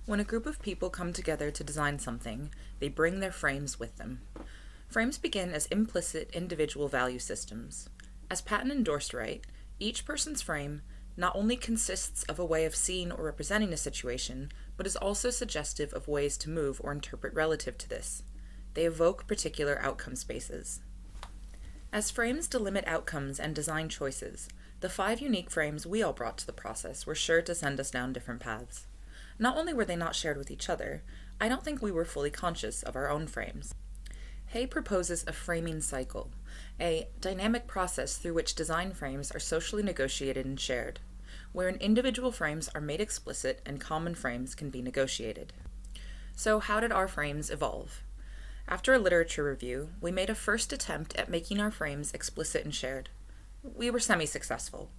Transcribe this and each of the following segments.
When a group of people come together to design something, they bring their frames with them. Frames begin as implicit individual value systems. As Patton endorsed right, each person's frame not only consists of a way of seeing or representing a situation, but is also suggestive of ways to move or interpret relative to this. They evoke particular outcome spaces. As frames delimit outcomes and design choices, the 5 unique frames we all brought to the process were sure to send us down different paths. Not only were they not shared with each other, I don't think we were fully conscious of our own frames. Hay proposes a framing cycle, a dynamic process through which design frames are socially negotiated and shared, wherein individual frames are made explicit and common frames can be negotiated. So how did our frames evolve? After a literature review, we made a first attempt at making our frames explicit and shared. We were semi-successful.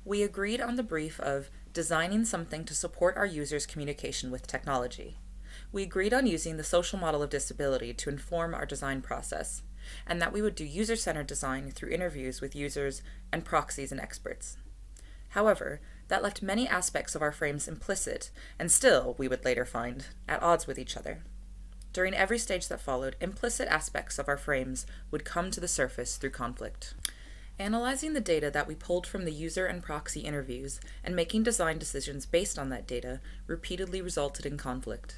We agreed on the brief of designing something to support our users' communication with technology. We agreed on using the social model of disability to inform our design process, and that we would do user-centered design through interviews with users and proxies and experts. However, that left many aspects of our frames implicit, and still, we would later find, at odds with each other. During every stage that followed, implicit aspects of our frames would come to the surface through conflict. Analyzing the data that we pulled from the user and proxy interviews and making design decisions based on that data repeatedly resulted in conflict.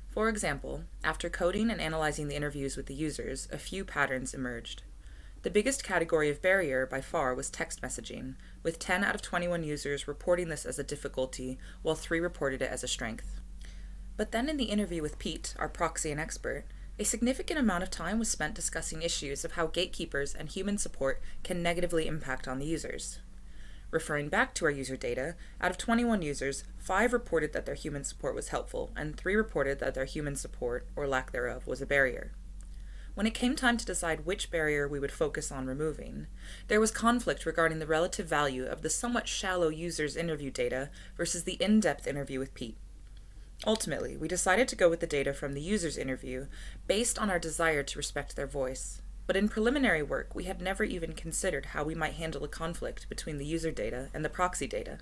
For example, after coding and analyzing the interviews with the users, a few patterns emerged. The biggest category of barrier by far was text messaging, with 10 out of 21 users reporting this as a difficulty, while 3 reported it as a strength. But then in the interview with Pete, our proxy and expert, a significant amount of time was spent discussing issues of how gatekeepers and human support can negatively impact on the users. Referring back to our user data, out of 21 users, 5 reported that their human support was helpful, and 3 reported that their human support, or lack thereof, was a barrier. When it came time to decide which barrier we would focus on removing, there was conflict regarding the relative value of the somewhat shallow user's interview data versus the in-depth interview with Pete. Ultimately, we decided to go with the data from the user's interview based on our desire to respect their voice. But in preliminary work, we had never even considered how we might handle a conflict between the user data and the proxy data.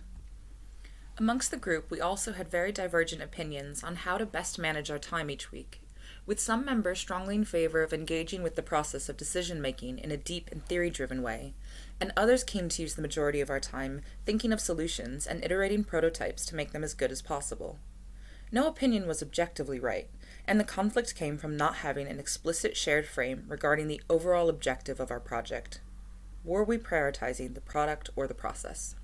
Amongst the group, we also had very divergent opinions on how to best manage our time each week, with some members strongly in favor of engaging with the process of decision-making in a deep and theory-driven way, and others keen to use the majority of our time thinking of solutions and iterating prototypes to make them as good as possible. No opinion was objectively right, and the conflict came from not having an explicit shared frame regarding the overall objective of our project. Were we prioritizing the product or the process?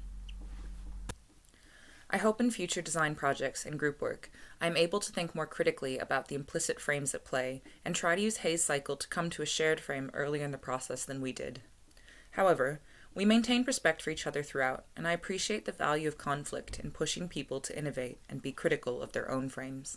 I hope in future design projects and group work, I am able to think more critically about the implicit frames at play and try to use Hay's cycle to come to a shared frame earlier in the process than we did. However, we maintained respect for each other throughout, and I appreciate the value of conflict in pushing people to innovate and be critical of their own frames.